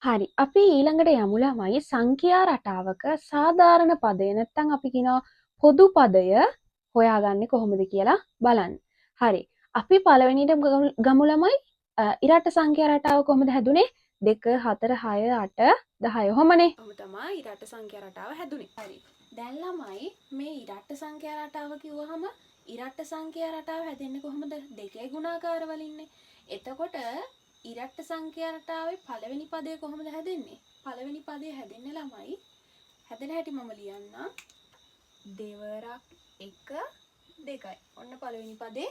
හරි. අපි ඊළඟට යමු ළමයි සංඛ්‍යා රටාවක සාධාරණ පදය නැත්නම් අපි කියනවා පොදු පදය හොයාගන්නේ කොහොමද කියලා බලන්න. හරි. අපි පළවෙනියට ගමු ළමයි ඉරට සංඛ්‍යා රටාව කොහොමද හැදුනේ? 2 4 6 8 10 ඔහොමනේ. ඔහොම තමයි ඉරට සංඛ්‍යා රටාව හැදුනේ. හරි. දැන් ළමයි මේ ඉරට සංඛ්‍යා රටාව කිව්වහම ඉරට සංඛ්‍යා රටාව හැදෙන්නේ කොහොමද? දෙකේ ගුණාකාර වලින්නේ. එතකොට ඉරට්ට සංඛ්‍යා රටාවේ පළවෙනි පදය කොහොමද හැදෙන්නේ? පළවෙනි පදය හැදෙන්නේ ළමයි හැදෙන හැටි මම ලියන්නම්. දෙවරක් 1 2යි. ඔන්න පළවෙනි පදේ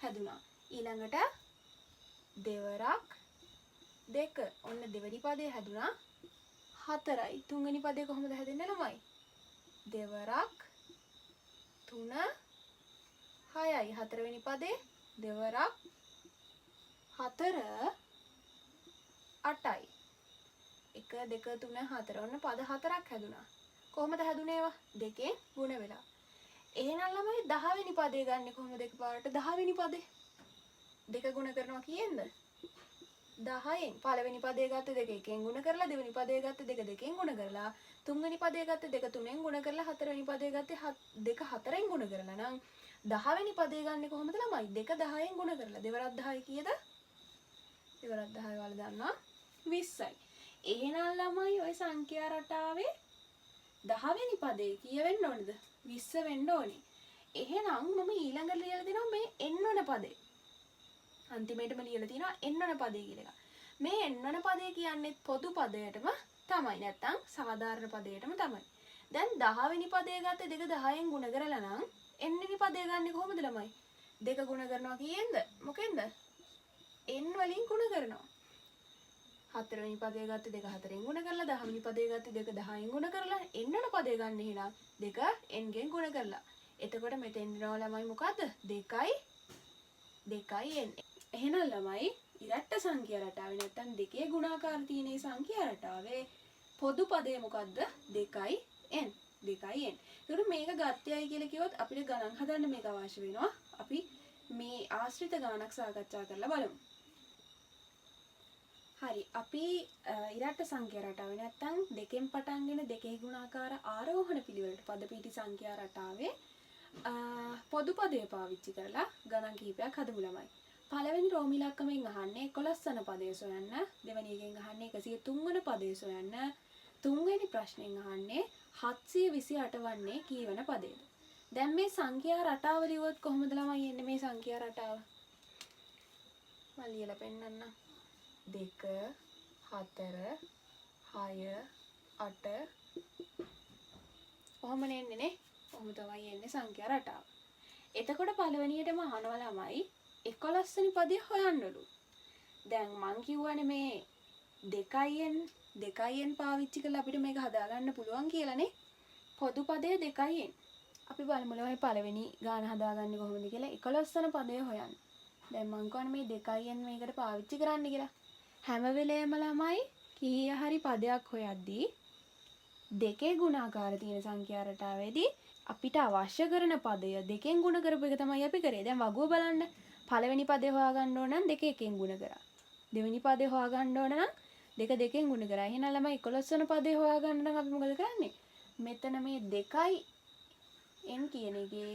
හැදුනා. ඊළඟට දෙවරක් 2. ඔන්න දෙවෙනි පදේ හැදුනා 4යි. තුන්වෙනි පදේ කොහොමද හැදෙන්නේ ළමයි? දෙවරක් 3 6යි. හතරවෙනි පදේ දෙවරක් 4 8යි. 1 2 3 4. ඔන්න පද 4ක් හැදුනා. කොහොමද හැදුනේ ඒවා? දෙකෙන් ගුණ වෙලා. එහෙනම් ළමයි 10 වෙනි පදේ ගන්න කොහොමද එකපාරට 10 වෙනි පදේ? දෙක ගුණ කරනවා කීයෙන්ද? 10න්. පළවෙනි පදේ ගත්ත දෙක එකෙන් ගුණ කරලා, දෙවෙනි පදේ ගත්ත දෙක දෙකෙන් ගුණ කරලා, තුන්වෙනි පදේ ගත්ත දෙක තුනෙන් ගුණ කරලා, හතරවෙනි පදේ ගත්තේ දෙක හතරෙන් ගුණ කරලා නම් 10 වෙනි පදේ ගන්න කොහොමද ළමයි? දෙක 10න් ගුණ කරලා. දෙවරක් 10 කීයද? දෙවරක් 10 වල දන්නවා 20යි. එහෙනම් ළමයි ওই සංඛ්‍යා රටාවේ 10 වෙනි පදේ කීය වෙන්න ඕනද? 20 වෙන්න ඕනේ. එහෙනම් මම ඊළඟට ලියලා දෙනවා මේ එන්නවන පදේ. අන්තිමේටම ලියලා තියෙනවා එන්නවන පදේ කියලා එකක්. මේ එන්නවන පදේ කියන්නේ පොදු පදයටම තමයි. නැත්තම් සාධාරණ පදයටම තමයි. දැන් 10 වෙනි පදේ ගත්තේ දෙක 10න් ගුණ කරලා නම් n වෙනි පදේ ගන්නේ කොහොමද ළමයි? දෙක ගුණ කරනවා කීයෙන්ද? මොකෙන්ද? n වලින් ගුණ කරනවා. හතරවෙනි පදේ ගත්තේ දෙක හතරෙන් ගුණ කරලා, 10 වෙනි පදේ ගත්තේ දෙක 10න් ගුණ කරලා, එන්නවන පදේ ගන්න එහෙනම් දෙක n ගෙන් ගුණ කරලා. එතකොට මෙතෙන් එනවා ළමයි මොකද්ද? 2යි n. එහෙනම් ළමයි ඉරට්ට සංඛ්‍යා රටාවේ නැත්තම් දෙකේ ගුණාකාර තියෙන සංඛ්‍යා රටාවේ පොදු පදය මොකද්ද? 2යි n. 2යි n. ඒකට මේක ගත්තයයි කියලා කිව්වොත් අපිට ගණන් හදන්න මේක අවශ්‍ය වෙනවා. අපි මේ ආශ්‍රිත ගණනක් සාකච්ඡා කරලා බලමු. හරි. අපි ඉරට්ට සංඛ්‍යා රටාවේ නැත්තම් දෙකෙන් පටන්ගෙන දෙකේ ගුණාකාර ආරෝහණ පිළිවෙලට පද පිටි සංඛ්‍යා රටාවේ පොදු පදය පාවිච්චි කරලා ගණන් කිහිපයක් හදමු ළමයි. පළවෙනි රෝම ඉලක්කමෙන් අහන්නේ 11 වන පදය සොයන්න. දෙවෙනි එකෙන් අහන්නේ 103 වන පදය සොයන්න. තුන්වෙනි ප්‍රශ්නෙන් අහන්නේ 728 වන්නේ කී වෙන පදයද? දැන් මේ සංඛ්‍යා රටාව ලියුවොත් කොහොමද ළමයි එන්නේ මේ සංඛ්‍යා රටාව? මම ලියලා පෙන්නන්නම්. 2 4 6 8 ඔහොම එන්නේ නේ. ඔහොම තමයි එන්නේ සංඛ්‍යා රටාව. එතකොට පළවෙනියටම අහනවා ළමයි 11 වෙනි පදය හොයන්නලු. දැන් මං කියවනේ මේ 2න් පාවිච්චි කරලා අපිට මේක හදාගන්න පුළුවන් කියලානේ. පොදු පදය 2න්. අපි බලමු ළමයි පළවෙනි ගාන හදාගන්නේ කොහොමද කියලා. 11 වෙනි පදය හොයන්න. දැන් මං කියන්නේ මේ 2න් මේකට පාවිච්චි කරන්න කියලා. හැම වෙලේම ළමයි කීය හරි පදයක් හොයද්දී දෙකේ ගුණාකාර තියෙන සංඛ්‍යා රටාවේදී අපිට අවශ්‍ය කරන පදය දෙකෙන් ගුණ කරපු එක තමයි අපි කරේ. දැන් වගුව බලන්න. පළවෙනි පදේ හොයාගන්න ඕන නම් දෙක එකෙන් ගුණ කරා. දෙවෙනි පදේ හොයාගන්න ඕන නම් දෙක දෙකෙන් ගුණ කරා. එහෙනම් ළමයි 11 වෙනි පදේ හොයාගන්න නම් අපි මොකද කරන්නේ? මෙතන මේ 2යි n කියන එකේ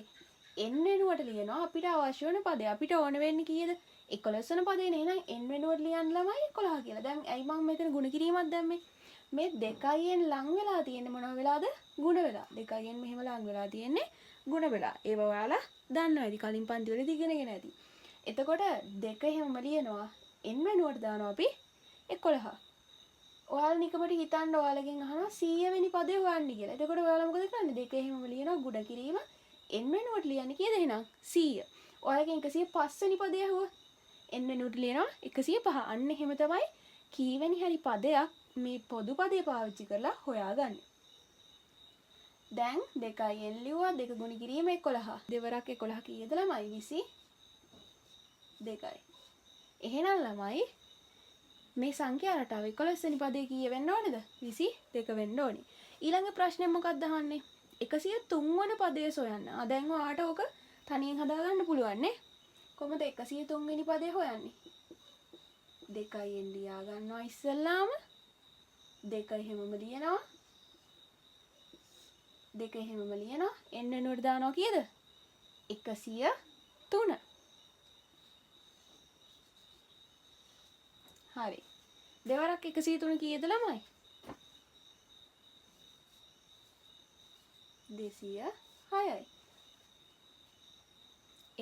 n වෙනුවට ලියනවා අපිට අවශ්‍ය වෙන පදේ. අපිට ඕන වෙන්නේ කීයද? 11 වෙනි පදේ නේ. එහෙනම් n වෙනුවට ලියන්න ළමයි 11 කියලා. දැන් ඇයි මම මෙතන ගුණ කිරීමක් දැම්මේ? මේ 2න් ලං වෙලා තියෙන්නේ මොනවා වෙලාද? ගුණ වෙලා. 2න් මෙහෙම ලං වෙලා තියෙන්නේ ගුණ වෙලා. ඒව ඔයාලා දන්නවා ඇති. කලින් පන්ති වලදී ඉගෙනගෙන ඇති. එතකොට 2 එහෙමම ලියනවා. n වෙනුවට දානවා අපි 11. ඔයාලා නිකමට හිතන්න ඔයාලගෙන් අහනවා 100 වෙනි පදේ හොයන්න කියලා. එතකොට ඔයාලා මොකද කරන්නේ? 2 එහෙමම ලියනවා ගුණ කිරීම. n වෙනුවට ලියන්නේ කීයද එහෙනම්? 100. ඔයාලගෙන් 105 වෙනි පදේ අහුවා. n වෙනුවට ලියනවා 105. අන්න එහෙම තමයි කීවෙනි හරි පදයක් මේ පොදු පදේ පාවිච්චි කරලා හොයාගන්නේ. දැන් 2න් ලියුවා. 2 ගුණ කිරීම 11. දෙවරක් 11 කීයද ළමයි? 22යි. එහෙනම් ළමයි මේ සංඛ්‍යා රටාව 11 වෙනි පදේ කීය වෙන්න ඕනේද? 22 වෙන්න ඕනේ. ඊළඟ ප්‍රශ්නේ මොකක්ද අහන්නේ? 103 වන පදේ සොයන්න. දැන් ඔයාට ඕක තනියෙන් හදාගන්න පුළුවන් නේ. කොහොමද 103 වෙනි පදේ හොයන්නේ? 2න් ලියා ගන්නවා ඉස්සෙල්ලාම දෙක එහෙමම ලියනවා. දෙක එහෙමම ලියනවා. n වෙනුවට දානවා කීයද? 103. හරි. දෙවරක් 103 කීයද ළමයි? 206යි.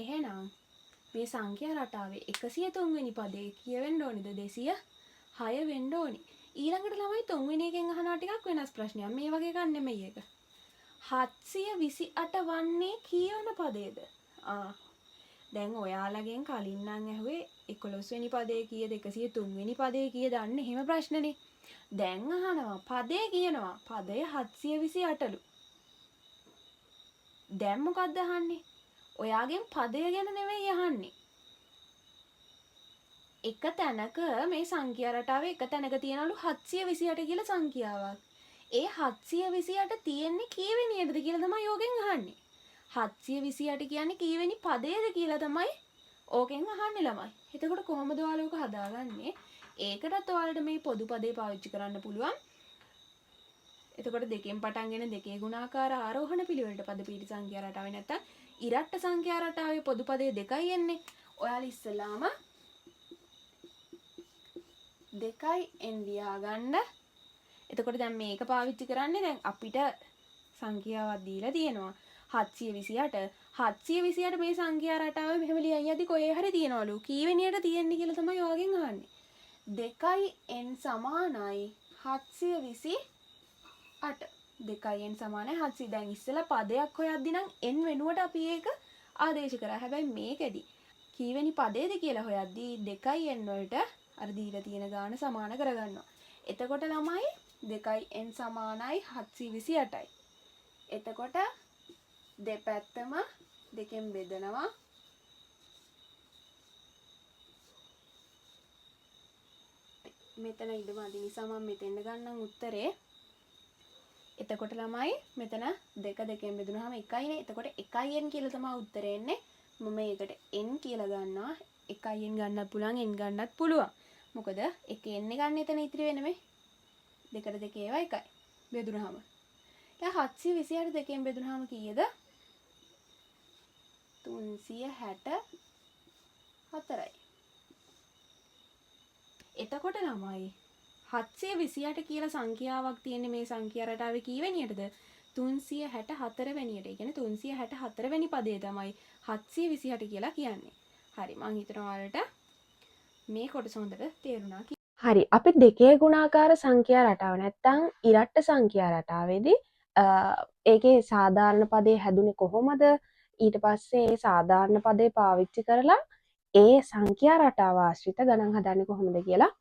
එහෙනම් මේ සංඛ්‍යා රටාවේ 103 වෙනි පදේ කියවෙන්න ඕනේද 206 වෙන්න ඕනි. ඊළඟට ළමයි 3 වෙනි එකෙන් අහනවා ටිකක් වෙනස් ප්‍රශ්නයක්. මේ වගේ එකක් නෙමෙයි ඒක. 728 වන්නේ කීවන පදේද? දැන් ඔයාලගෙන් කලින් නම් ඇහුවේ 11 වෙනි පදේ කීයද 103 වෙනි පදේ කීයද අන්න එහෙම ප්‍රශ්නනේ. දැන් අහනවා පදේ කියනවා. පදය 728ලු. දැන් මොකක්ද අහන්නේ? ඔයාගෙන් පදය ගැන නෙවෙයි අහන්නේ. එක තැනක මේ සංඛ්‍යා රටාවේ එක තැනක තියනලු 728 කියලා සංඛ්‍යාවක්. ඒ 728 තියෙන්නේ කීවෙනියටද කියලා තමයි ඕකෙන් අහන්නේ. 728 කියන්නේ කීවෙනි පදයේද කියලා තමයි ඕකෙන් අහන්නේ ළමයි. එතකොට කොහොමද ඔයාලා ඔක හදාගන්නේ? ඒකටත් ඔයාලට මේ පොදු පදේ පාවිච්චි කරන්න පුළුවන්. එතකොට දෙකෙන් පටන්ගෙන දෙකේ ගුණාකාර ආරෝහණ පිළිවෙලට පද පිටි සංඛ්‍යා රටාවේ නැත්තම් ඉරට්ට සංඛ්‍යා රටාවේ පොදු පදේ දෙකයි එන්නේ. ඔයාලා ඉස්සෙල්ලාම දෙකයි n ලියා ගන්න. එතකොට දැන් මේක පාවිච්චි කරන්නේ දැන් අපිට සංඛ්‍යාවක් දීලා තියෙනවා 728. 728 මේ සංඛ්‍යා රටාවේ මෙහෙම ලියන් යද්දි කොහේ හරි තියනවලු. කීවෙනියට තියෙන්නේ කියලා තමයි ඔයගෙන් අහන්නේ. 2n සමානයි 728. 2n සමානයි 700. දැන් ඉස්සෙල්ලා පදයක් හොයද්දි නම් n වෙනුවට අපි ඒක ආදේශ කරා. හැබැයි මේකෙදි කීවෙනි පදේද කියලා හොයද්දි 2n වලට අර දීලා තියෙන ගාන සමාන කරගන්නවා. එතකොට ළමයි 2n සමානයි 728යි. එතකොට දෙපැත්තම දෙකෙන් බෙදනවා. මෙතන ඉඳම අදි නිසා මම මෙතෙන්ද ගන්නම් උත්තරේ. එතකොට ළමයි මෙතන දෙක දෙකෙන් බෙදුනහම 1යිනේ. එතකොට 1n කියලා තමයි උත්තරේ එන්නේ. මම ඒකට n කියලා ගන්නවා. 1n ගන්නත් පුළුවන් n ගන්නත් පුළුවන්. මොකද එකේ n ගන්න එතන ඉතිරි වෙන්නේ. දෙකට දෙක ඒවා එකයි. බෙදුනහම. දැන් 728 දෙකෙන් බෙදුනහම කීයද? 364යි. එතකොට ළමයි 728 කියලා සංඛ්‍යාවක් තියෙන්නේ මේ සංඛ්‍යා රටාවේ කීවෙනියටද? 364 වෙනියට. ඒ කියන්නේ 364 වෙනි පදේ තමයි 728 කියලා කියන්නේ. හරි මං හිතනවා ඔයාලට මේ කොටස හොඳට තේරුණා. හරි අපි දෙකේ ගුණාකාර සංඛ්‍යා රටාව නැත්තම් ඉරට්ට සංඛ්‍යා රටාවේදී ඒකේ සාධාරණ පදේ හැදුනේ කොහොමද? ඊට පස්සේ ඒ සාධාරණ පදේ පාවිච්චි කරලා ඒ සංඛ්‍යා රටාව ආශ්‍රිත ගණන් හදන්නේ කොහොමද කියලා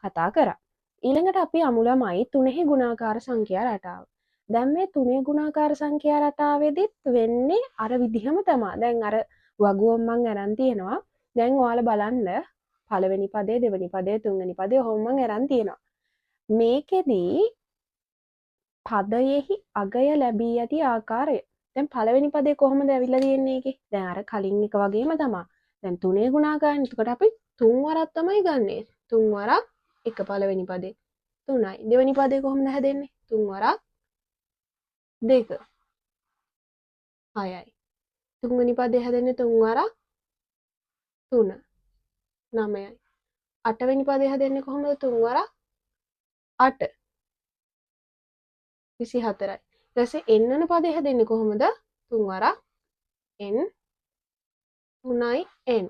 කතා කරා. ඊළඟට අපි අමු ළමයි තුනෙහි ගුණාකාර සංඛ්‍යා රටාව. දැන් මේ තුනේ ගුණාකාර සංඛ්‍යා රටාවේදීත් වෙන්නේ අර විදිහම තමයි. දැන් අර වගුවම් මං අරන් තියෙනවා. දැන් ඔයාලා බලන්න පළවෙනි පදේ දෙවෙනි පදේ තුන්වෙනි පදේ ඔහොම මං අරන් තියෙනවා. මේකෙදී පදයෙහි අගය ලැබී ඇති ආකාරය. දැන් පළවෙනි පදේ කොහොමද ඇවිල්ලා තියෙන්නේ ඒකේ? දැන් අර කලින් එක වගේම තමයි. දැන් තුනේ ගුණාකාරනේ. එතකොට අපි තුන් වරක් තමයි ගන්නෙ. තුන් වරක් එක පළවෙනි පදේ 3යි. දෙවෙනි පදේ කොහොමද හැදෙන්නේ? තුන් වරක් 2 6යි. තුන්වෙනි පදේ හැදෙන්නේ තුන් වරක් 3 9යි. අටවෙනි පදේ හැදෙන්නේ කොහොමද? තුන් වරක් 8 24යි. ඊට පස්සේ n වෙනි පදේ හැදෙන්නේ කොහොමද? තුන් වරක් n 3යි n.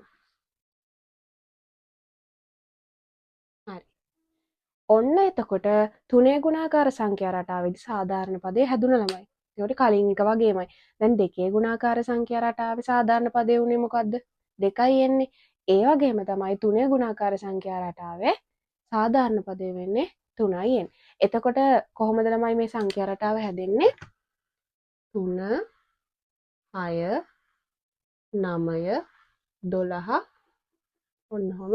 හරි. ඔන්න එතකොට තුනේ ගුණාකාර සංඛ්‍යා රටාවේදී සාධාරණ පදේ හැදුන ළමයි. ඒකට කලින් එක වගේමයි. දැන් දෙකේ ගුණාකාර සංඛ්‍යා රටාවේ සාධාරණ පදේ උනේ මොකද්ද? 2යි එන්නේ. ඒ වගේම තමයි තුනේ ගුණාකාර සංඛ්‍යා රටාවේ සාධාරණ පදේ වෙන්නේ 3යි එන්නේ. එතකොට කොහොමද ළමයි මේ සංඛ්‍යා රටාව හැදෙන්නේ? 3 6 9 12 ඔන්නෝම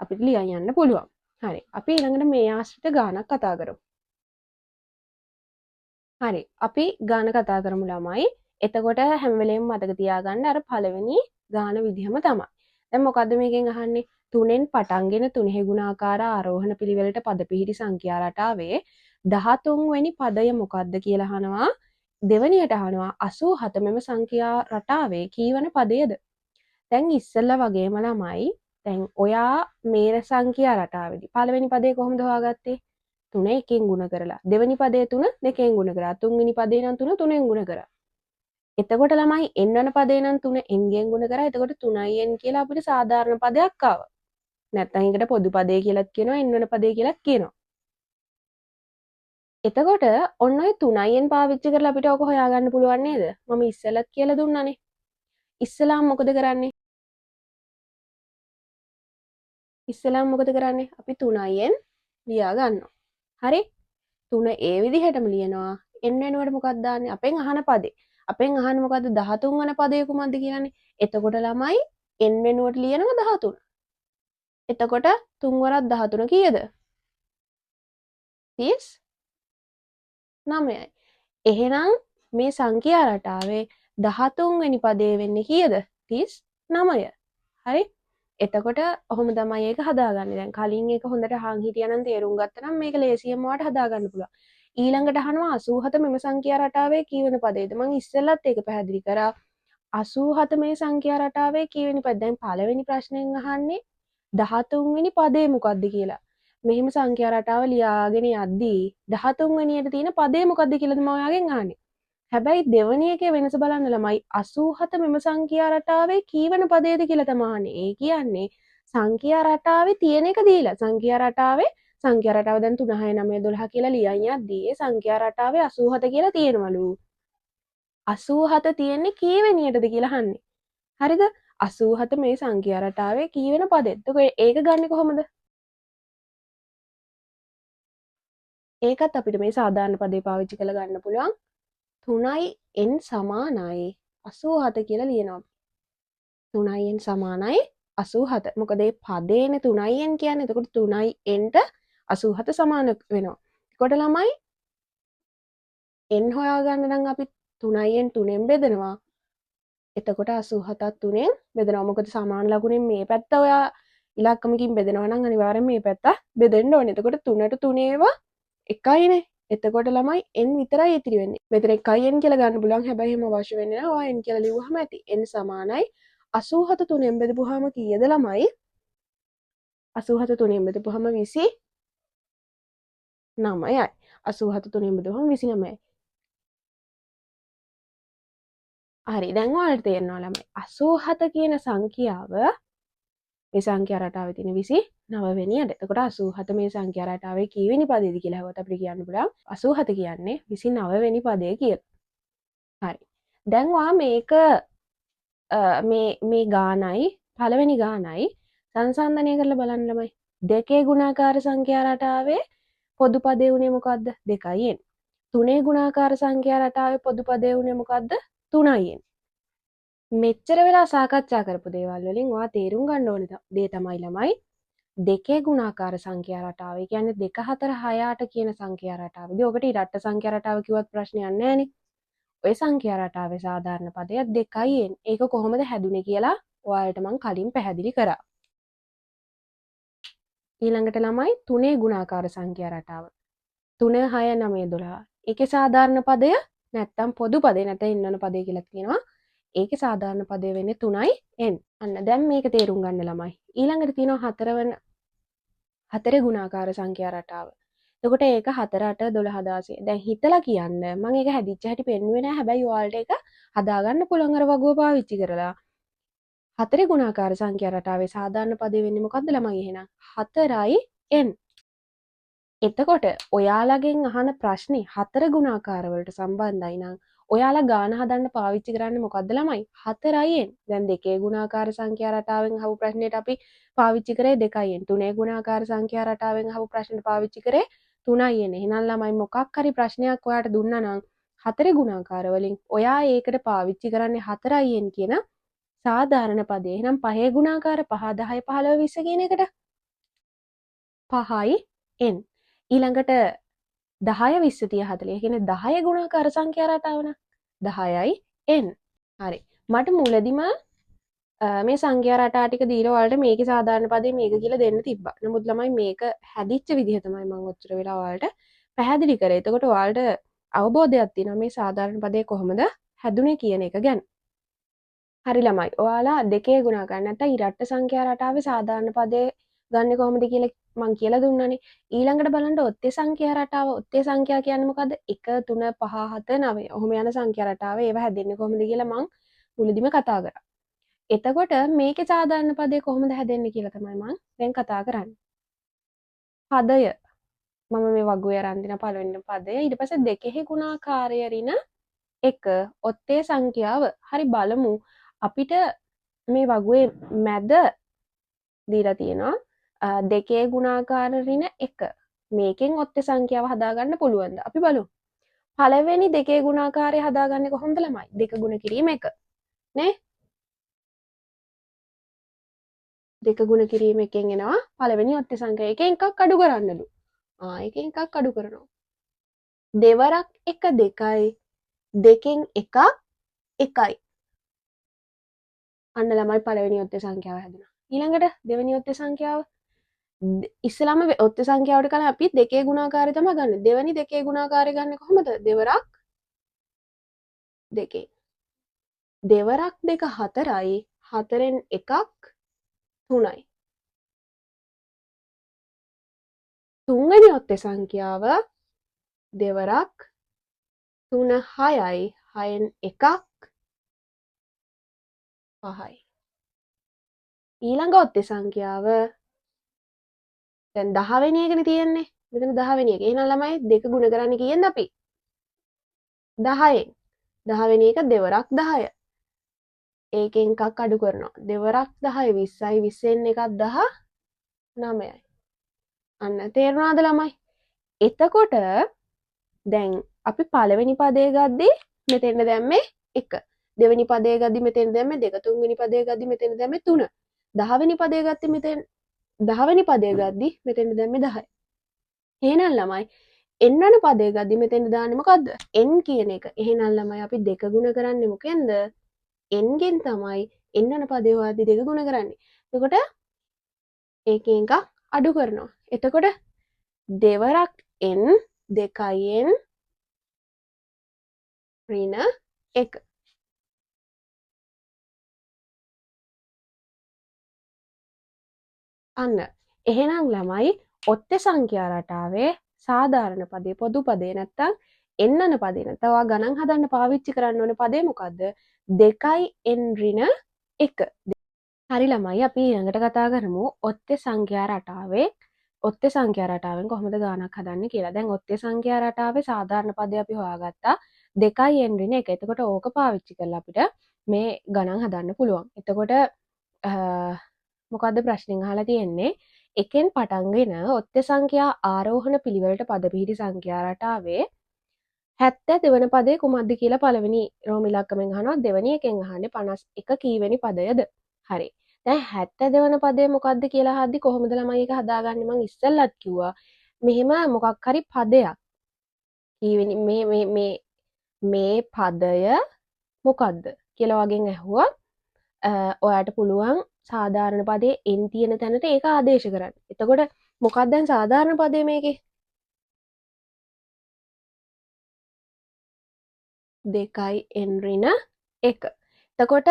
අපිට ලියන්න යන්න පුළුවන්. හරි. අපි ඊළඟට මේ ආශ්‍රිත ගානක් කතා කරමු. හරි. අපි ගාන කතා කරමු ළමයි. එතකොට හැම වෙලේම මතක තියාගන්න අර පළවෙනි ගාන විදිහම තමයි. දැන් මොකද්ද මේකෙන් අහන්නේ? 3න් පටන්ගෙන 3 ගුණාකාර ආරෝහණ පිළිවෙලට පද පිහිටි සංඛ්‍යා රටාවේ 13 වෙනි පදය මොකක්ද කියලා අහනවා. දෙවැනියට අහනවා 87 මෙම සංඛ්‍යා රටාවේ කීවන පදයද? දැන් ඉස්සෙල්ලා වගේම ළමයි දැන් ඔයා මේ සංඛ්‍යා රටාවේදී පළවෙනි පදේ කොහොමද හොයාගත්තේ? 3 එකෙන් ගුණ කරලා. දෙවෙනි පදේ 3 දෙකෙන් ගුණ කරා. තුන්වෙනි පදේ නම් 3 3ෙන් ගුණ කරා. එතකොට ළමයි n වන පදේ නම් 3 n ගෙන් ගුණ කරා. එතකොට 3n කියලා අපිට සාධාරණ පදයක් ආවා. නැත්නම් ඒකට පොදු පදේ කියලාත් කියනවා n වන පදේ කියලාත් කියනවා. එතකොට ඔන්න ඔය 3n පාවිච්චි කරලා අපිට ඕක හොයාගන්න පුළුවන් නේද? මම ඉස්සෙල්ලත් කියලා දුන්නානේ. ඉස්සෙල්ලාම මොකද කරන්නේ? ඉස්සෙල්ලාම මොකද කරන්නේ? අපි 3n ලියා ගන්නවා. හරි? 3 ඒ විදිහටම ලියනවා. n වෙනුවට මොකක්ද දාන්නේ? අපෙන් අහන පදේ. අපෙන් අහන්නේ මොකද්ද? 13 වන පදේ කුමක්ද කියලානේ. එතකොට ළමයි n වෙනුවට ලියනවා 13. එතකොට 3 වරක් 13 කීයද? 39යි. එහෙනම් මේ සංඛ්‍යා රටාවේ 13 වෙනි පදේ වෙන්නේ කීයද? 39. හරි? එතකොට ඔහොම තමයි ඒක හදාගන්නේ. දැන් කලින් එක හොඳට අහන් හිටියනම් තේරුම් ගත්තා නම් මේක ලේසියෙන්ම ඔයාලට හදාගන්න පුළුවන්. ඊළඟට අහනවා 87 මෙම සංඛ්‍යා රටාවේ කීවන පදේද? මම ඉස්සෙල්ලත් ඒක පැහැදිලි කරා. 87 මේ සංඛ්‍යා රටාවේ කීවෙනි පද? දැන් පළවෙනි ප්‍රශ්නෙන් අහන්නේ 13 වෙනි පදේ මොකක්ද කියලා. මෙහෙම සංඛ්‍යා රටාව ලියාගෙන යද්දී 13 වෙනියට තියෙන පදේ මොකක්ද කියලාද මම ඔයාගෙන් අහන්නේ. හැබැයි දෙවැනි එකේ වෙනස බලන්න ළමයි 87 මෙම සංඛ්‍යා රටාවේ කීවන පදේද කියලා තමයි අහන්නේ. ඒ කියන්නේ සංඛ්‍යා රටාවේ තියෙන එක දීලා සංඛ්‍යා රටාවේ දැන් 3 6 9 12 කියලා ලියන් යද්දී ඒ සංඛ්‍යා රටාවේ 87 කියලා තියෙනවලු. 87 තියෙන්නේ කීවෙනියටද කියලා අහන්නේ. හරිද? 87 මේ සංඛ්‍යා රටාවේ කීවෙන පදෙද? ඒක ගන්නෙ කොහොමද? ඒකත් අපිට මේ සාධාරණ පදේ පාවිච්චි කරලා ගන්න පුළුවන්. 3යි n සමානයි 87 කියලා ලියනවා. 3යි n සමානයි 87. මොකද මේ පදේනේ 3යි n කියන්නේ. එතකොට 3යි n ට 87 සමාන වෙනවා. එතකොට ළමයි n හොයාගන්න නම් අපි 3යි n 3ෙන් බෙදනවා. එතකොට 87ත් 3ෙන් බෙදනවා. මොකද සමාන ලකුණෙන් මේ පැත්ත ඔයා ඉලක්කමකින් බෙදනවා නම් අනිවාර්යෙන් මේ පැත්ත බෙදෙන්න ඕනේ. එතකොට 3ට 3 ඒවා එකයිනේ. එතකොට ළමයි n විතරයි ඉතිරි වෙන්නේ. මෙතන එකයි n කියලා ගන්න පුළුවන්. හැබැයි එහෙම අවශ්‍ය වෙන්නේ නැහැ. ඔයා n කියලා ලියුවහම ඇති. n සමානයි 87 3ෙන් බෙදපුවාම කීයද ළමයි? 87 3ෙන් බෙදපුවාම 29යි. 87 3ෙන් බෙදුවම 29යි. හරි. දැන් ඔයාලට තේරෙනවා ළමයි 87 කියන සංඛ්‍යාව මේ සංඛ්‍යා රටාවේ තියෙන 29 වෙනියට. එතකොට 87 මේ සංඛ්‍යා රටාවේ කීවෙනි පදේද කියලා අහුවත් අපිට කියන්න පුළුවන් 87 කියන්නේ 29 වෙනි පදේ කියලා. හරි. දැන් ඔයා මේක මේ ගානයි පළවෙනි ගානයි සංසන්දනය කරලා බලන්න ළමයි. දෙකේ ගුණාකාර සංඛ්‍යා රටාවේ පොදු පදේ උනේ මොකද්ද? 2යි n. තුනේ ගුණාකාර සංඛ්‍යා රටාවේ පොදු පදේ උනේ මොකද්ද? 3යි n. මෙච්චර වෙලා සාකච්ඡා කරපු දේවල් වලින් ඔයා තේරුම් ගන්න ඕන දේ තමයි ළමයි දෙකේ ගුණාකාර සංඛ්‍යා රටාව. ඒ කියන්නේ 2 4 6 8 කියන සංඛ්‍යා රටාවේදී ඔකට ඉරට්ට සංඛ්‍යා රටාව කිව්වත් ප්‍රශ්නයක් නැහැනේ. ඔය සංඛ්‍යා රටාවේ සාධාරණ පදයක් 2යි n. ඒක කොහොමද හැදුනේ කියලා ඔයාලට මම කලින් පැහැදිලි කරා. ඊළඟට ළමයි තුනේ ගුණාකාර සංඛ්‍යා රටාව. 3 6 9 12. ඒකේ සාධාරණ පදය නැත්තම් පොදු පදේ නැත්නම් ඉන්නවන පදේ කියලා කියනවා. ඒකේ සාධාරණ පදේ වෙන්නේ 3යි n. අන්න දැන් මේක තේරුම් ගන්න ළමයි. ඊළඟට තියෙනවා හතරේ ගුණාකාර සංඛ්‍යා රටාව. එතකොට ඒක 4 8 12 16. දැන් හිතලා කියන්න. මම ඒක හැදිච්ච හැටි පෙන්නුවේ නැහැ. හැබැයි ඔයාලට ඒක හදාගන්න පුළුවන් අර වගුව පාවිච්චි කරලා. හතරේ ගුණාකාර සංඛ්‍යා රටාවේ සාධාරණ පදේ වෙන්නේ මොකද්ද ළමයි එහෙනම්? 4යි n. එතකොට ඔයාලගෙන් අහන ප්‍රශ්නේ 4 ගුණාකාර වලට සම්බන්ධයි නම් ඔයාලා ගාන හදන්න පාවිච්චි කරන්නේ මොකද්ද ළමයි? 4යි n. දැන් දෙකේ ගුණාකාර සංඛ්‍යා රටාවෙන් අහපු ප්‍රශ්නෙට අපි පාවිච්චි කරේ 2යි n. තුනේ ගුණාකාර සංඛ්‍යා රටාවෙන් අහපු ප්‍රශ්නෙට පාවිච්චි කරේ 3යි n. එහෙනම් ළමයි මොකක් හරි ප්‍රශ්නයක් ඔයාලට දුන්නා නම් 4 ගුණාකාර වලින් ඔයා ඒකට පාවිච්චි කරන්නේ 4යි n කියන සාධාරණ පදේ. එහෙනම් 5 ගුණාකාර 5 10 15 20 කියන එකට 5යි n. ඊළඟට 10 20 30 40 කියන්නේ 10 ගුණාකාර සංඛ්‍යා රටාව න 10යි n. හරි. මට මුලදිම මේ සංඛ්‍යා රටා ටික දීලා ඔයාලට මේකේ සාධාරණ පදේ මේක කියලා දෙන්න තිබ්බා. නමුත් ළමයි මේක හැදිච්ච විදිහ තමයි මම ඔච්චර වෙලා ඔයාලට පැහැදිලි කරේ. එතකොට ඔයාලට අවබෝධයක් තියෙනවා මේ සාධාරණ පදේ කොහොමද හැදුනේ කියන එක ගැන. හරි ළමයි. ඔයාලා දෙකේ ගුණා ගන්න නැත්නම් ඉරට්ට සංඛ්‍යා රටාවේ සාධාරණ පදේ ගන්න කොහොමද කියලා මං කියලා දුන්නානේ. ඊළඟට බලන්න ඔත්තේ සංඛ්‍යා රටාව. ඔත්තේ සංඛ්‍යා කියන්නේ මොකද්ද? 1 3 5 7 9. ඔහොම යන සංඛ්‍යා රටාවේ ඒවා හැදෙන්නේ කොහොමද කියලා මං මුලදිම කතා කරා. එතකොට මේකේ සාධාරණ පදේ කොහොමද හැදෙන්නේ කියලා තමයි මං දැන් කතා කරන්නේ. පදය මම මේ වගුවේ අරන් දෙන පළවෙනි පදය ඊට පස්සේ දෙකෙහි ගුණාකාරය රින 1 ඔත්තේ සංඛ්‍යාව. හරි බලමු අපිට මේ වගුවේ මැද දීලා තියෙනවා දෙකේ ගුණාකාර රින 1. මේකෙන් ඔත්තේ සංඛ්‍යාව හදාගන්න පුළුවන්ද? අපි බලමු. පළවෙනි දෙකේ ගුණාකාරය හදාගන්නේ කොහොමද ළමයි? දෙක ගුණ කිරීම 1 නේ? දෙක ගුණ කිරීම එකෙන් එනවා පළවෙනි ඔත්තේ සංඛ්‍යාව. එකෙන් එකක් අඩු කරන්නලු. එකෙන් එකක් අඩු කරනවා. දෙවරක් 1 2යි. දෙකෙන් එකක් 1යි. අන්න ළමයි පළවෙනි ඔත්තේ සංඛ්‍යාව හැදුනා. ඊළඟට දෙවෙනි ඔත්තේ සංඛ්‍යාව ඉස්සලාම ඔත්තේ සංඛ්‍යාවට කලින් අපි දෙකේ ගුණාකාරය තමයි ගන්න. දෙවෙනි දෙකේ ගුණාකාරය ගන්න කොහොමද? දෙවරක් දෙකේ. දෙවරක් දෙක 4යි. 4ෙන් එකක් 3යි. තුන්වෙනි ඔත්තේ සංඛ්‍යාව දෙවරක් 3 6යි. 6ෙන් එකක් 5යි. ඊළඟ ඔත්තේ සංඛ්‍යාව දැන් 10 වෙනි එකනේ තියෙන්නේ. මෙතන 10 වෙනි එක. එහෙනම් ළමයි දෙක ගුණ කරන්න කීයෙන්ද අපි? 10ෙන්. 10 වෙනි එක දෙවරක් 10. ඒකෙන් එකක් අඩු කරනවා. දෙවරක් 10 20යි. 20ෙන් එකක් 19යි. අන්න තේරුණාද ළමයි? එතකොට දැන් අපි පළවෙනි පදේ ගද්දී මෙතෙන්ද දැම්මේ 1. දෙවෙනි පදේ ගද්දී මෙතෙන්ද දැම්මේ 2. තුන්වෙනි පදේ ගද්දී මෙතෙන්ද දැම්මේ 3. 10 වෙනි පදේ ගත්තේ මෙතෙන් 10 වෙනි පදේ ගද්දී මෙතෙන්ද දැම්මේ 10. එහෙනම් ළමයි n වන පදේ ගද්දී මෙතෙන්ද දාන්නේ මොකද්ද? n කියන එක. එහෙනම් ළමයි අපි දෙක ගුණ කරන්නේ මොකෙන්ද? n ගෙන් තමයි n වන පදේ හොයද්දී දෙක ගුණ කරන්නේ. එතකොට ඒකෙන් එකක් අඩු කරනවා. එතකොට දෙවරක් n 2යි n ඍණ 1. අන්න එහෙනම් ළමයි ඔත්තේ සංඛ්‍යා රටාවේ සාධාරණ පදේ පොදු පදේ නැත්තම් n වන පදේ නැත්තම් ඔයා ගණන් හදන්න පාවිච්චි කරන්න ඕන පදේ මොකද්ද? 2යි n ඍණ 1. හරි ළමයි අපි ඊළඟට කතා කරමු ඔත්තේ සංඛ්‍යා රටාවේ ඔත්තේ සංඛ්‍යා රටාවෙන් කොහොමද ගානක් හදන්නේ කියලා. දැන් ඔත්තේ සංඛ්‍යා රටාවේ සාධාරණ පදේ අපි හොයාගත්තා 2යි n ඍණ 1. එතකොට ඕක පාවිච්චි කරලා අපිට මේ ගණන් හදන්න පුළුවන්. එතකොට මොකද්ද ප්‍රශ්නෙන් අහලා තියෙන්නේ? එකෙන් පටන්ගෙන ඔත්තේ සංඛ්‍යා ආරෝහණ පිළිවෙලට පද පිහිටි සංඛ්‍යා රටාවේ 72 වෙනි පදේ කුමක්ද කියලා පළවෙනි රෝම ඉලක්කමෙන් අහනවා. දෙවෙනි එකෙන් අහන්නේ 51 කීවෙනි පදයද? හරි. දැන් 72 වෙනි පදේ මොකක්ද කියලා අහද්දි කොහොමද ළමයි ඒක හදාගන්නේ? මම ඉස්සෙල්ලත් කිව්වා. මෙහෙම මොකක් හරි පදයක්. කීවෙනි මේ පදය මොකක්ද කියලා වගෙන් ඇහුවා. ඔයාට පුළුවන් සාධාරණ පදේ n තියෙන තැනට ඒක ආදේශ කරන්න. එතකොට මොකක්ද දැන් සාධාරණ පදේ මේකේ? 2යි n ඍණ 1. එතකොට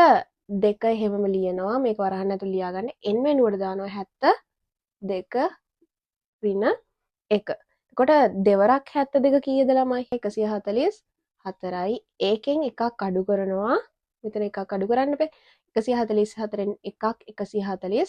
2 එහෙමම ලියනවා. මේක වරහන් ඇතුළේ ලියාගන්න. n වෙනුවට දානවා 72 ඍණ 1. එතකොට දෙවරක් 72 කීයද ළමයි? 144යි. ඒකෙන් එකක් අඩු කරනවා. මෙතන එකක් අඩු කරන්න බෑ. 144න් එකක් 143යි.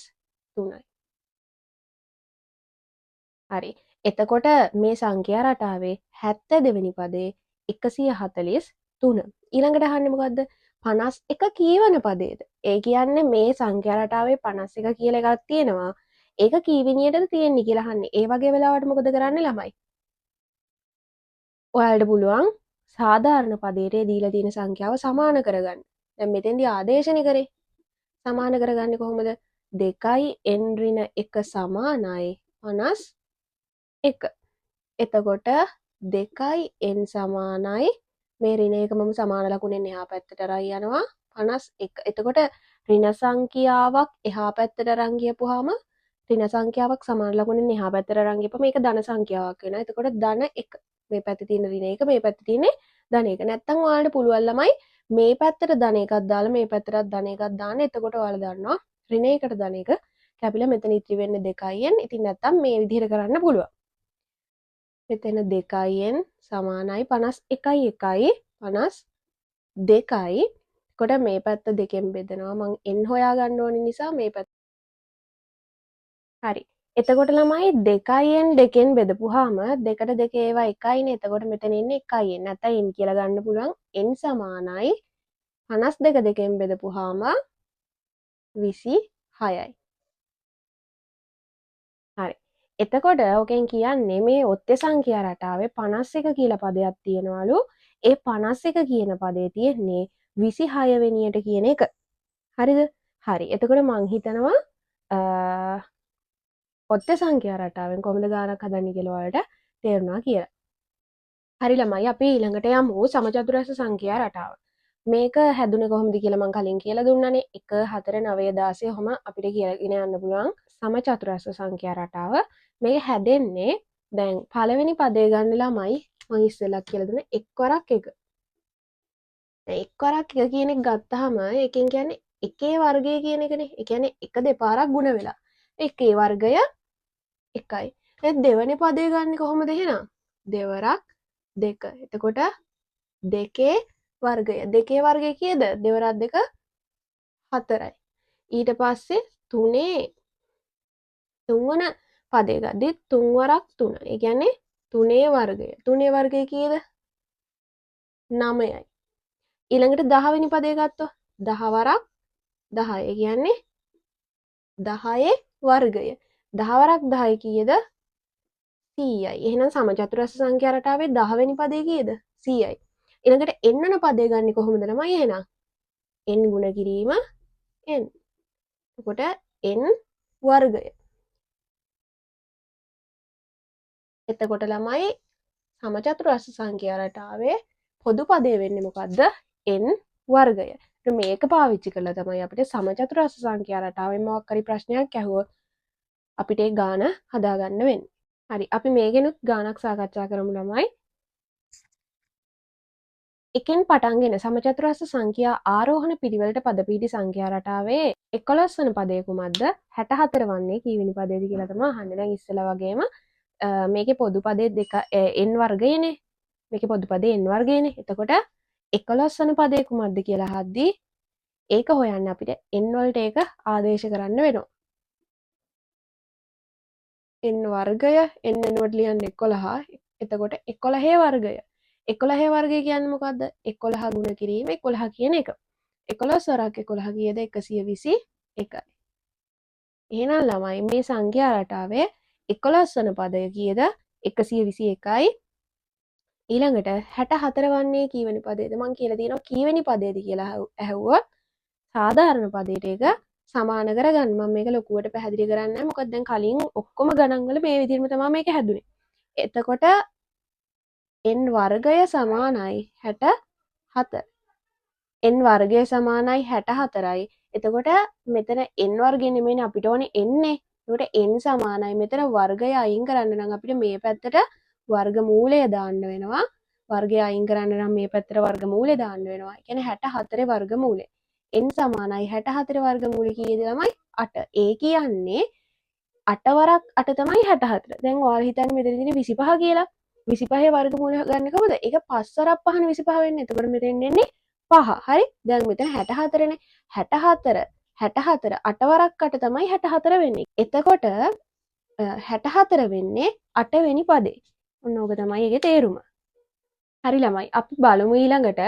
හරි. එතකොට මේ සංඛ්‍යා රටාවේ 72 වෙනි පදේ 143. ඊළඟට අහන්නේ මොකද්ද? 51 කීවන පදේද? ඒ කියන්නේ මේ සංඛ්‍යා රටාවේ 51 කියලා එකක් තියෙනවා. ඒක කීවෙනියටද තියෙන්නේ කියලා අහන්නේ. ඒ වගේ වෙලාවට මොකද කරන්නේ ළමයි? ඔයාලට පුළුවන් සාධාරණ පදේට දීලා තියෙන සංඛ්‍යාව සමාන කරගන්න. දැන් මෙතෙන්දී ආදේශනේ කරේ. සමාන කරගන්නේ කොහොමද? 2යි n ඍණ 1 සමානයි 51. එතකොට 2යි n සමානයි මේ ඍණ එක මම සමාන ලකුණෙන් එහා පැත්තට අරන් යනවා 51. එතකොට ඍණ සංඛ්‍යාවක් එහා පැත්තට අරන් ගියපුවාම ඍණ සංඛ්‍යාවක් සමාන ලකුණෙන් එහා පැත්තට අරන් ගියපම මේක ධන සංඛ්‍යාවක් වෙනවා. එතකොට ධන 1 මේ පැත්තේ තියෙන ඍණ 1 මේ පැත්තේ තියෙන්නේ ධන 1. නැත්තම් ඔයාලට පුළුවන් ළමයි මේ පැත්තට ධන එකක් දාලා මේ පැත්තටත් ධන එකක් දාන්න. එතකොට ඔයාලා දන්නවා ඍණ 1ට ධන 1 කැපිලා මෙතන ඉතිරි වෙන්නේ 2n. ඉතින් නැත්තම් මේ විදිහට කරන්න පුළුවන්. මෙතන 2n සමානයි 51යි 1යි 52යි. කොට මේ පැත්ත දෙකෙන් බෙදනවා. මං n හොයාගන්න ඕනි නිසා මේ පැත්ත. හරි. එතකොට ළමයි 2n දෙකෙන් බෙදපුවාම දෙකට දෙක ඒවා 1යිනේ. එතකොට මෙතන ඉන්නේ 1n. නැත්නම් n කියලා ගන්න පුළුවන්. n සමානයි 52 දෙකෙන් බෙදපුවාම 26යි. හරි. එතකොට ඕකෙන් කියන්නේ මේ ඔත්තේ සංඛ්‍යා රටාවේ 51 කියලා පදයක් තියෙනවලු. ඒ 51 කියන පදේ තියෙන්නේ 26 වෙනියට කියන එක. හරිද? හරි. එතකොට මං හිතනවා ඔත්තේ සංඛ්‍යා රටාවෙන් කොහොමද ගානක් හදන්නේ කියලා ඔයාලට තේරුණා කියලා. හරි ළමයි අපි ඊළඟට යමු සමචතුරස්‍ර සංඛ්‍යා රටාව. මේක හැදුනේ කොහොමද කියලා මං කලින් කියලා දුන්නානේ. 1 4 9 16 ඔහම අපිට කියලාගෙන යන්න පුළුවන් සමචතුරස්‍ර සංඛ්‍යා රටාව. මේක හැදෙන්නේ දැන් පළවෙනි පදේ ගන්න ළමයි මං ඉස්සෙල්ලා කියලා දුන්නේ එක් වරක් එක. එක් වරක් එක කියන එක ගත්තාම එකෙන් කියන්නේ එකේ වර්ගය කියන එකනේ. ඒ කියන්නේ එක දෙපාරක් ගුණ වෙලා. එකේ වර්ගය එකයි. දෙවනි පදේ ගන්න කොහොමද එහෙනම්? දෙවරක් දෙක. එතකොට දෙකේ වර්ගය. දෙකේ වර්ගය කීයද? දෙවරක් දෙක 4යි. ඊට පස්සේ තුනේ තුන්වන පදේ ගද්දි 3 වරක් 3. ඒ කියන්නේ තුනේ වර්ගය. තුනේ වර්ගය කීයද? 9යි. ඊළඟට 10 වෙනි පදේ ගත්තොත් 10 වරක් 10. ඒ කියන්නේ 10ේ වර්ගය. 10 වරක් 10 කීයද? 100යි. එහෙනම් සමචතුරස්‍ර සංඛ්‍යා රටාවේ 10 වෙනි පදේ කීයද? 100යි. ඊළඟට n වෙනි පදේ ගන්න කොහොමද ළමයි එහෙනම්? n ගුණ කිරීම n. එතකොට n වර්ගය. එතකොට ළමයි සමචතුරස්‍ර සංඛ්‍යා රටාවේ පොදු පදේ වෙන්නේ මොකද්ද? n වර්ගය. මේක පාවිච්චි කරලා තමයි අපිට සමචතුරස්‍ර සංඛ්‍යා රටාවෙන් මොකක් හරි ප්‍රශ්නයක් ඇහුවොත් අපිට ඒ ගාන හදාගන්න වෙන්නේ. හරි අපි මේකෙනුත් ගානක් සාකච්ඡා කරමු ළමයි. එකෙන් පටන්ගෙන සමචතුරස්‍ර සංඛ්‍යා ආරෝහණ පිළිවෙලට පද පිහිටි සංඛ්‍යා රටාවේ 11 වන පදය කුමක්ද? 64 වන්නේ කීවෙනි පදයේද කියලා තමයි අහන්නේ. දැන් ඉස්සෙල්ලා වගේම මේකේ පොදු පදේ දෙක n වර්ගයනේ. මේකේ පොදු පදේ n වර්ගයනේ. එතකොට 11 වන පදේ කුමක්ද කියලා අහද්දී ඒක හොයන්න අපිට n වලට ඒක ආදේශ කරන්න වෙනවා. n වර්ගය n වෙනුවට ලියන්න 11. එතකොට 11 වර්ගය. 11 වර්ගය කියන්නේ මොකද්ද? 11 ගුණ කිරීම 11 කියන එක. 11 වරක් 11 කීයද? 121යි. එහෙනම් ළමයි මේ සංඛ්‍යා රටාවේ 11 වන පදය කීයද? 121යි. ඊළඟට 64 වන්නේ කීවෙනි පදේද? මං කියලා තියෙනවා කීවෙනි පදේද කියලා ඇහුවොත් සාධාරණ පදයට ඒක සමාන කරගන්න. මම මේක ලොකුවට පැහැදිලි කරන්නේ නැහැ. මොකද දැන් කලින් ඔක්කොම ගණන් වල මේ විදිහටම තමයි මේක හැදුනේ. එතකොට n වර්ගය සමානයි 64. n වර්ගය සමානයි 64යි. එතකොට මෙතන n වර්ගය නෙමෙයිනේ අපිට ඕනේ n නේ. එතකොට n සමානයි මෙතන වර්ගය අයින් කරන්න නම් අපිට මේ පැත්තට වර්ගමූලය දාන්න වෙනවා. වර්ගය අයින් කරන්න නම් මේ පැත්තට වර්ගමූලය දාන්න වෙනවා. ඒ කියන්නේ 64 වර්ගමූලය. n සමානයි 64 වර්ගමූලය කීයද ළමයි? 8. ඒ කියන්නේ 8 වරක් 8 තමයි 64. දැන් ඔයාලා හිතන්නේ මෙතන තියෙන 25 කියලා. 25 වර්ගමූලය ගන්න කොහොමද? ඒක 5 වරක් 5 නේ 25 වෙන්නේ. එතකොට මෙතෙන් එන්නේ 5. හරි. දැන් මෙතන 64 නේ. 64 64 8 වරක් 8 තමයි 64 වෙන්නේ. එතකොට 64 වෙන්නේ 8 වෙනි පදේ. ඔන්න ඕක තමයි ඒකේ තේරුම. හරි ළමයි. අපි බලමු ඊළඟට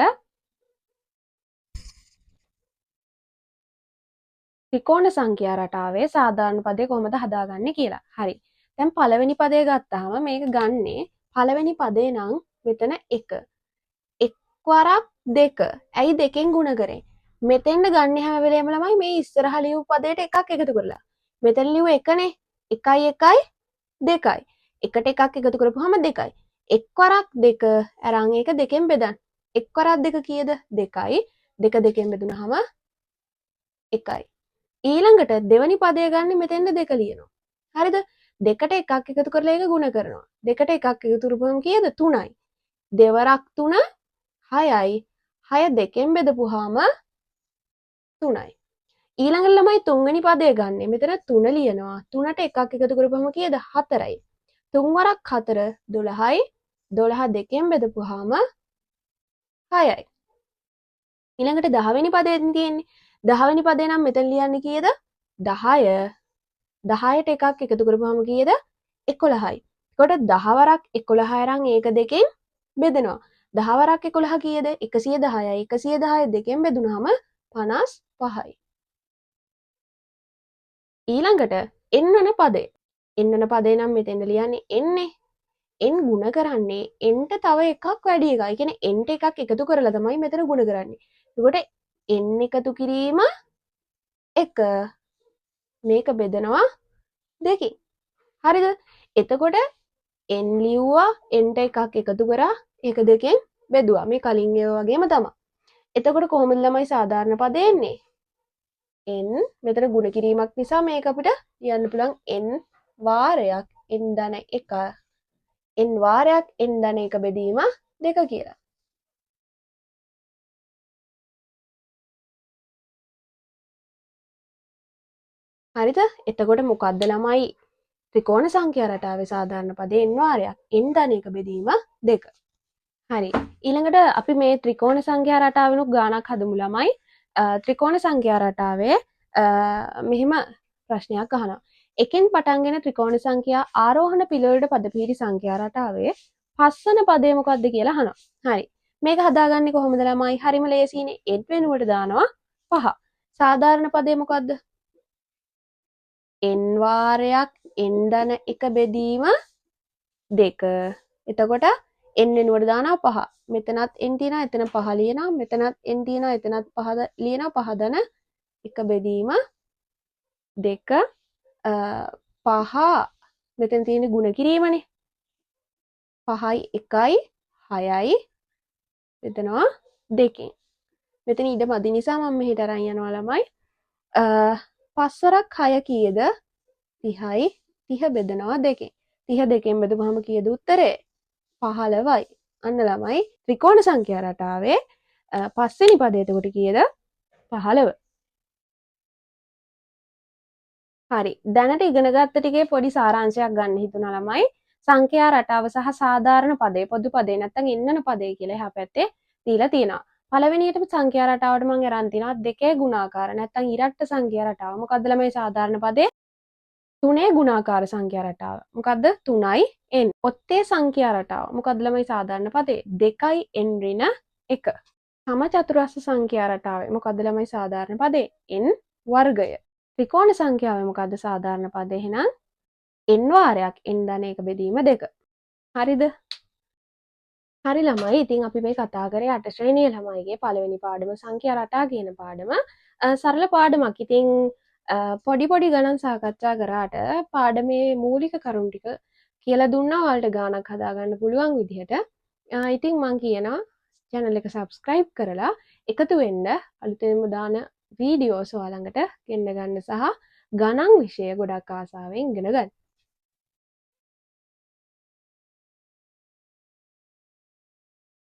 ත්‍රිකෝණ සංඛ්‍යා රටාවේ සාධාරණ පදේ කොහොමද හදාගන්නේ කියලා. හරි. දැන් පළවෙනි පදේ ගත්තාම මේක ගන්නේ පළවෙනි පදේ නම් මෙතන 1. එක් වරක් 2. ඇයි දෙකෙන් ගුණ කරේ? මෙතෙන්ද ගන්න හැම වෙලේම ළමයි මේ ඉස්සරහා ලියපු පදේට එකක් එකතු කරලා. මෙතන ලියුව 1නේ. 1යි 1යි 2යි. එකට එකක් එකතු කරපුවාම 2යි. එක් වරක් 2 අරන් ඒක දෙකෙන් බෙදන්න. එක් වරක් 2 කීයද? 2යි. 2 දෙකෙන් බෙදුනහම එකයි. ඊළඟට දෙවනි පදය ගන්න මෙතෙන්ද දෙක ලියනවා. හරිද? දෙකට එකක් එකතු කරලා ඒක ගුණ කරනවා. දෙකට එකක් එකතු කරපුවම කීයද? 3යි. දෙවරක් 3 6යි. 6 දෙකෙන් බෙදපුවාම 3යි. ඊළඟට ළමයි තුන්වෙනි පදය ගන්න. මෙතන 3 ලියනවා. 3ට එකක් එකතු කරපුවම කීයද? 4යි. 3 වරක් 4 12යි. 12 දෙකෙන් බෙදපුවාම 6යි. ඊළඟට 10 වෙනි පදයෙන් තියෙන්නේ 10 වෙනි පදේ නම් මෙතන ලියන්නේ කීයද? 10. 10ට එකක් එකතු කරපුවාම කීයද? 11යි. එතකොට 10 වරක් 11 අරන් ඒක දෙකෙන් බෙදෙනවා. 10 වරක් 11 කීයද? 110යි. 110 දෙකෙන් බෙදුනහම 55යි. ඊළඟට එන්නන පදේ. එන්නන පදේ නම් මෙතෙන්ද ලියන්නේ එන්නේ. n ගුණ කරන්නේ nට තව එකක් වැඩි එකයි. කියන්නේ nට එකක් එකතු කරලා තමයි මෙතන ගුණ කරන්නේ. එතකොට n එකතු කිරීම 1 මේක බෙදනවා 2කින්. හරිද? එතකොට n ලිව්වා nට එකක් එකතු කරා ඒක දෙකෙන් බෙදුවා. මේ කලින් ඒවා වගේම තමයි. එතකොට කොහොමද ළමයි සාධාරණ පදේ එන්නේ? n මෙතන ගුණ කිරීමක් නිසා මේක අපිට ලියන්න පුළුවන් n වාරයක් n ධන 1 n වාරයක් n ධන 1 බෙදීම 2 කියලා. හරිද? එතකොට මොකද්ද ළමයි ත්‍රිකෝණ සංඛ්‍යා රටාවේ සාධාරණ පදේ n වාරයක් n ධන 1 බෙදීම 2. හරි. ඊළඟට අපි මේ ත්‍රිකෝණ සංඛ්‍යා රටාවෙනුත් ගානක් හදමු ළමයි. ත්‍රිකෝණ සංඛ්‍යා රටාවේ මෙහෙම ප්‍රශ්නයක් අහනවා. එකෙන් පටන්ගෙන ත්‍රිකෝණ සංඛ්‍යා ආරෝහණ පිළිවෙලට පද පිහිටි සංඛ්‍යා රටාවේ පස්වන පදය මොකක්ද කියලා අහනවා. හරි. මේක හදාගන්නේ කොහොමද ළමයි? හරිම ලේසියිනේ. n වෙනුවට දානවා 5. සාධාරණ පදය මොකක්ද? n වාරයක් n ධන 1 බෙදීම 2. එතකොට n වෙනුවට දානවා 5. මෙතනත් n තියෙනවා, එතන 5 ලියනවා. මෙතනත් n තියෙනවා, එතනත් 5 ලියනවා. 5 ධන 1 බෙදීම 2. 5 මෙතන තියෙන ගුණ කිරීමනේ. 5යි 1යි 6යි මෙතනවා 2කින්. මෙතන ඉඩ මදි නිසා මම මෙහෙට අරන් යනවා ළමයි. 5 වරක් 6 කීයද? 30යි. 30 බෙදනවා 2කින්. 30 දෙකෙන් බෙදුවහම කීයද උත්තරේ? 15යි. අන්න ළමයි ත්‍රිකෝණ සංඛ්‍යා රටාවේ පස්වෙනි පදය එතකොට කීයද? 15. හරි. දැනට ඉගෙන ගත්ත ටිකේ පොඩි සාරාංශයක් ගන්න හිතුණා ළමයි. සංඛ්‍යා රටාව සහ සාධාරණ පදේ පොදු පදේ නැත්නම් ඉන්නන පදේ කියලා එහා පැත්තේ දීලා තියෙනවා. පළවෙනියටම සංඛ්‍යා රටාවට මම අරන් තිනවා දෙකේ ගුණාකාර නැත්නම් ඉරට්ට සංඛ්‍යා රටාව. මොකද්ද ළමයි සාධාරණ පදේ? 3 ගුණාකාර සංඛ්‍යා රටාව. මොකද්ද? 3යි n. ඔත්තේ සංඛ්‍යා රටාව. මොකද්ද ළමයි සාධාරණ පදේ? 2යි n ඍණ 1. සම චතුරස්‍ර සංඛ්‍යා රටාවේ මොකද්ද ළමයි සාධාරණ පදේ? n වර්ගය. ත්‍රිකෝණ සංඛ්‍යාවේ මොකද්ද සාධාරණ පදේ? එහෙනම් n වාරයක් n ධන 1 බෙදීම 2. හරිද? හරි ළමයි. ඉතින් අපි මේ කතා කරේ 8 ශ්‍රේණියේ ළමයිගේ පළවෙනි පාඩම සංඛ්‍යා රටා කියන පාඩම. සරල පාඩමක්. ඉතින් පොඩි පොඩි ගණන් සාකච්ඡා කරාට පාඩමේ මූලික කරුණු ටික කියලා දුන්නා ඔයාලට ගානක් හදාගන්න පුළුවන් විදිහට. ඉතින් මම කියනවා channel එක subscribe කරලා එකතු වෙන්න අලුතෙන්ම දාන වීඩියෝස් ඔයාලඟට ගෙන්න ගන්න සහ ගණන් විෂය ගොඩක් ආසාවෙන් ඉගෙන ගන්න.